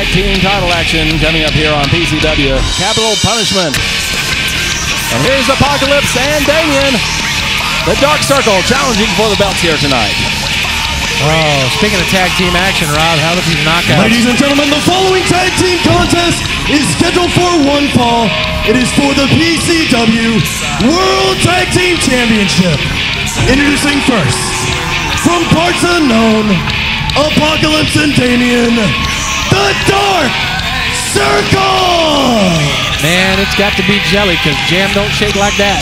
tag team title action coming up here on PCW. Capital Punishment. And here's Apocalypse and Damian. The Dark Circle challenging for the belts here tonight. Oh, speaking of tag team action, Rob, how about these knockouts? Ladies and gentlemen, the following tag team contest is scheduled for one fall. It is for the PCW World Tag Team Championship. Introducing first, from parts unknown, Apocalypse and Damian, the Dark Circle! Man, it's got to be jelly, because jam don't shake like that.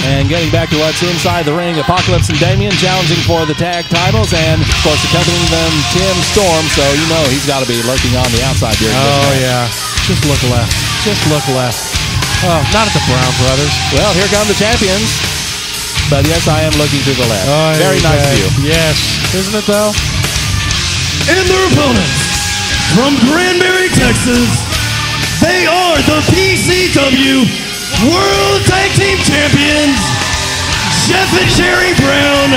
And getting back to what's inside the ring, Apocalypse and Damian challenging for the tag titles, and of course accompanying them, Tim Storm, so you know he's got to be lurking on the outside during this match. Yeah. Just look left. Just look left. Oh, not at the Brown Brothers. Well, here come the champions. But yes, I am looking to the left. Oh, very nice view. Yes. Isn't it, though? And their opponents, from Granbury, Texas, they are the PCW World Tag Team Champions, Jeff and Jerry Brown,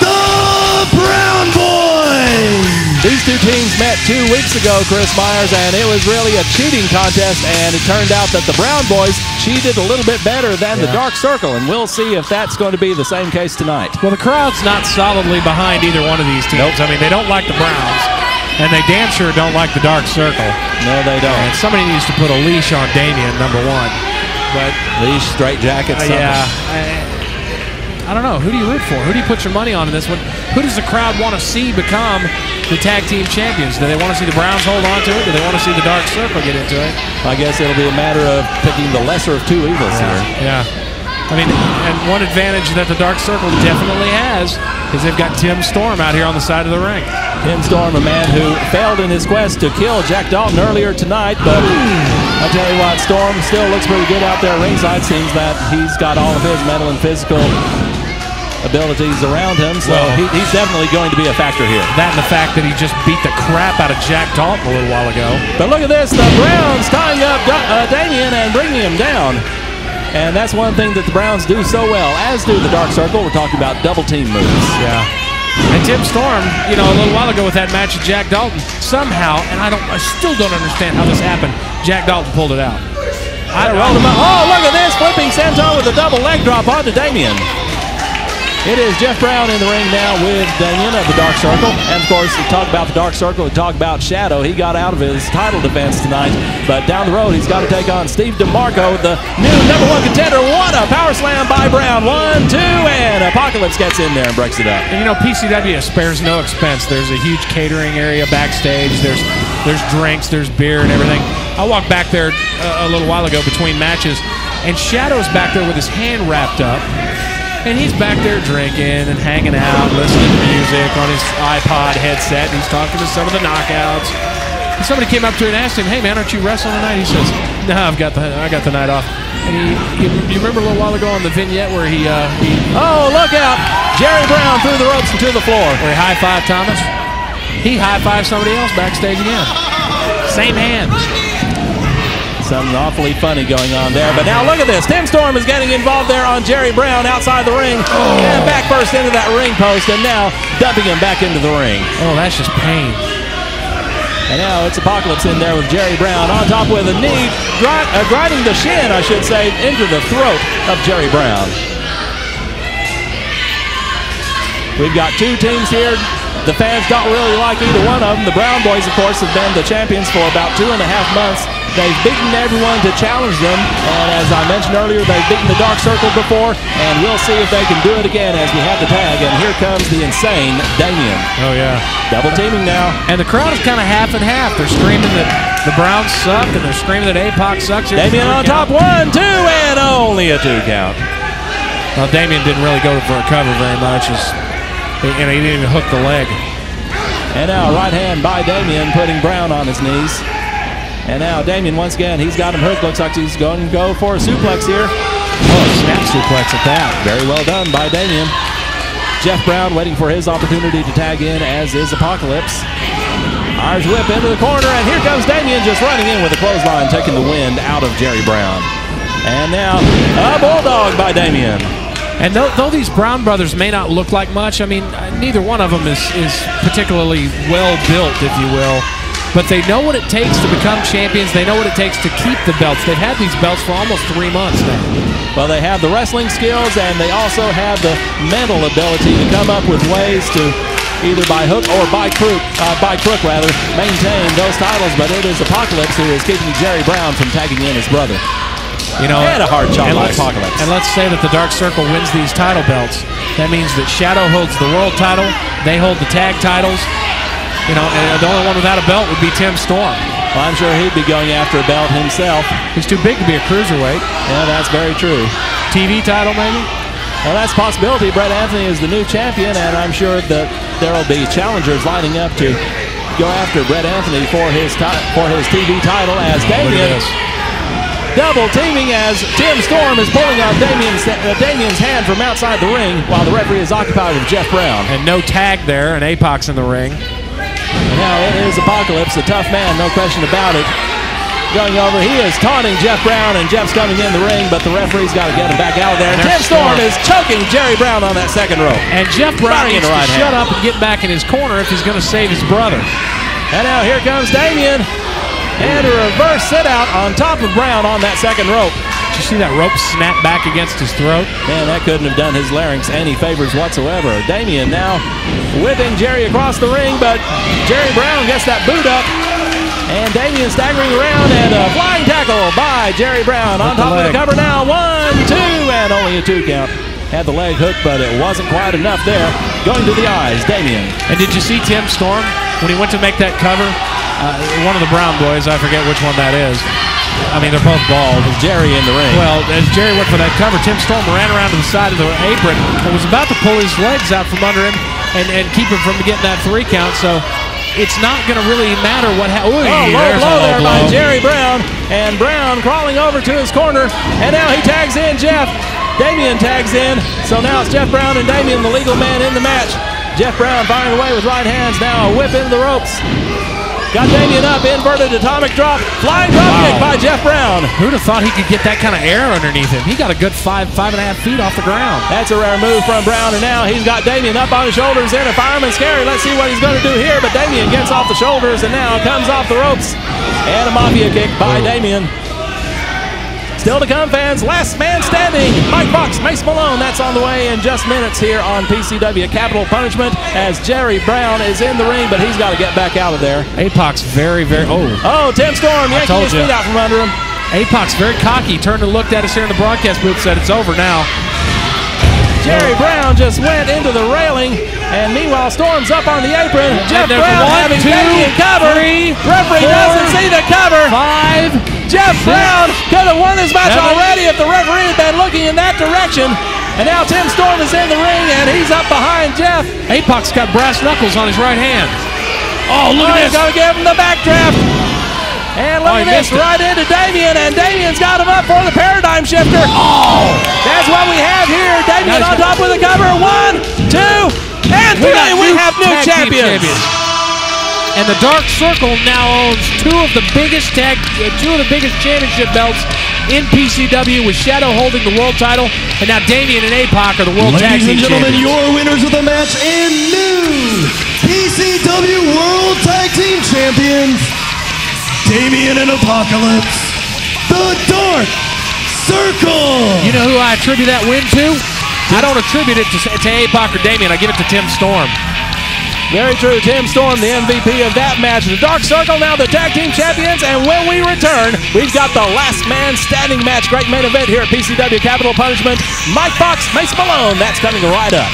the Brown Boys! These two teams met 2 weeks ago, Chris Myers, and it was really a cheating contest, and it turned out that the Brown Boys cheated a little bit better than the Dark Circle, and we'll see if that's going to be the same case tonight. Well, the crowd's not solidly behind either one of these teams. Nope. I mean, they don't like the Browns, and they damn sure don't like the Dark Circle. No, they don't. And somebody needs to put a leash on Damian, number one. But leash, straight jacket, something. Yeah. I don't know. Who do you root for? Who do you put your money on in this one? Who does the crowd want to see become the tag team champions? Do they want to see the Browns hold on to it? Do they want to see the Dark Circle get into it? I guess it'll be a matter of picking the lesser of two evils here. Yeah. I mean, and one advantage that the Dark Circle definitely has is they've got Tim Storm out here on the side of the ring. Tim Storm, a man who failed in his quest to kill Jack Dalton earlier tonight, but I'll tell you what, Storm still looks pretty good out there ringside. Seems that he's got all of his mental and physical abilities around him, so he's definitely going to be a factor here. That and the fact that he just beat the crap out of Jack Dalton a little while ago. But look at this, the Browns tying up Damian and bringing him down. And that's one thing that the Browns do so well, as do the Dark Circle. We're talking about double team moves. Yeah. And Tim Storm, you know, a little while ago with that match with Jack Dalton, somehow, and I still don't understand how this happened, Jack Dalton pulled it out. I rolled him up. Oh, look at this, flipping senton with a double leg drop onto Damian. It is Jeff Brown in the ring now with Damian of the Dark Circle. And of course, we talk about the Dark Circle, we talk about Shadow. He got out of his title defense tonight, but down the road, he's got to take on Steve DeMarco, the new #1 contender. What a power slam by Brown. 1, 2, and Apocalypse gets in there and breaks it up. And you know, PCW spares no expense. There's a huge catering area backstage. There's drinks, there's beer and everything. I walked back there a little while ago between matches, and Shadow's back there with his hand wrapped up. And he's back there drinking and hanging out, listening to music on his iPod headset. And he's talking to some of the knockouts. And somebody came up to him and asked him, "Hey man, aren't you wrestling tonight?" He says, "No, I got the night off." And you remember a little while ago on the vignette where he oh, look out! Jerry Brown through the ropes and to the floor. Where he high-fived Thomas. He high-fived somebody else backstage again. Same hand. Something awfully funny going on there. But now look at this. Tim Storm is getting involved there on Jerry Brown outside the ring. And back first into that ring post, and now dumping him back into the ring. Oh, that's just pain. And now it's Apocalypse in there with Jerry Brown on top with a knee, grinding the shin, I should say, into the throat of Jerry Brown. We've got two teams here. The fans don't really like either one of them. The Brown Boys, of course, have been the champions for about 2.5 months. They've beaten everyone to challenge them, and as I mentioned earlier, they've beaten the Dark Circle before, and we'll see if they can do it again as we have the tag, and here comes the insane Damian. Oh, yeah. Double teaming now. And the crowd is kind of half and half. They're screaming that the Browns suck, and they're screaming that Apoc sucks. Damian on top, 1, 2, and only a 2 count. Well, Damian didn't really go for a cover very much, and he didn't even hook the leg. And now right hand by Damian, putting Brown on his knees. And now Damian, once again, he's got him hooked. Looks like he's going to go for a suplex here. Oh, snap suplex at that. Very well done by Damian. Jeff Brown waiting for his opportunity to tag in, as is Apocalypse. Irish whip into the corner, and here comes Damian just running in with a clothesline, taking the wind out of Jerry Brown. And now a bulldog by Damian. And though these Brown brothers may not look like much, I mean, neither one of them is particularly well built, if you will. but they know what it takes to become champions. They know what it takes to keep the belts. They've had these belts for almost 3 months now. Well, they have the wrestling skills, and they also have the mental ability to come up with ways to either by hook or by crook, maintain those titles. But it is Apocalypse who is keeping Jerry Brown from tagging in his brother. You know, and a hard shot by Apocalypse. And let's say that the Dark Circle wins these title belts. That means that Shadow holds the world title. They hold the tag titles. You know, and the only one without a belt would be Tim Storm. Well, I'm sure he'd be going after a belt himself. He's too big to be a cruiserweight. Yeah, that's very true. TV title, maybe? Well, that's a possibility. Brett Anthony is the new champion, and I'm sure that there will be challengers lining up to go after Brett Anthony for his TV title as Damian double teaming as Tim Storm is pulling on Damian's hand from outside the ring while the referee is occupied with Jeff Brown. And no tag there, and Apox in the ring. And now it is Apocalypse, a tough man, no question about it. Going over, he is taunting Jeff Brown, and Jeff's coming in the ring, but the referee's got to get him back out of there. And Tim Storm is choking Jerry Brown on that second rope. And Jeff Brown needs to shut up and get back in his corner if he's going to save his brother. And now here comes Damian. And a reverse sit-out on top of Brown on that second rope. Did you see that rope snap back against his throat? Man, that couldn't have done his larynx any favors whatsoever. Damian now whipping Jerry across the ring, but Jerry Brown gets that boot up. And Damian staggering around, and a flying tackle by Jerry Brown. On top of the cover now, 1, 2, and only a 2 count. Had the leg hooked, but it wasn't quite enough there. Going to the eyes, Damian. And did you see Tim Storm when he went to make that cover? One of the Brown boys, I forget which one that is. I mean, they're both bald. Jerry in the ring. Well, as Jerry went for that cover, Tim Storm ran around to the side of the apron and was about to pull his legs out from under him and keep him from getting that 3 count. So it's not going to really matter what happens. Low blow there by Jerry Brown. And Brown crawling over to his corner. And now he tags in Jeff. Damian tags in. So now it's Jeff Brown and Damian, the legal man in the match. Jeff Brown firing away with right hands. Now a whip into the ropes. Got Damian up, inverted atomic drop, flying drop kick by Jeff Brown. Who'd have thought he could get that kind of air underneath him? He got a good 5.5 feet off the ground. That's a rare move from Brown, and now he's got Damian up on his shoulders in a fireman scary. Let's see what he's going to do here, but Damian gets off the shoulders and now comes off the ropes. And a mafia kick by Damian. Still to come, fans. Last man standing. Mike Fox, Mace Malone. That's on the way in just minutes here on PCW Capital Punishment as Jerry Brown is in the ring, but he's got to get back out of there. Apox very, very... Oh, Tim Storm yanking his feet out from under him. Apox very cocky. Turned and looked at us here in the broadcast booth, said it's over now. Jerry Brown just went into the railing, and meanwhile Storm's up on the apron. Jeff Brown having Damian cover. Referee doesn't see the cover. 5. Jeff Brown could have won this match already if the referee had been looking in that direction. And now Tim Storm is in the ring, and he's up behind Jeff. Apox got brass knuckles on his right hand. Oh, look at this. He's going to give him the backdraft. And look at this, right into Damian, and Damian's got him up for the paradigm shifter. Oh! That's what we have here. Damian on top with the cover. 1, 2, and 3. We have new champions. And the Dark Circle now owns two of the biggest championship belts in PCW, with Shadow holding the world title, and now Damian and Apoc are the world tag team champions. Ladies and gentlemen, your winners of the match and new PCW World Tag Team Champions, Damian and Apocalypse, the Dark Circle. You know who I attribute that win to? I don't attribute it to Apoc or Damian. I give it to Tim Storm. Very true. Tim Storm, the MVP of that match. The Dark Circle now the tag team champions, and when we return, we've got the last man standing match. Great main event here at PCW Capital Punishment. Mike Fox, Mace Malone. That's coming right up.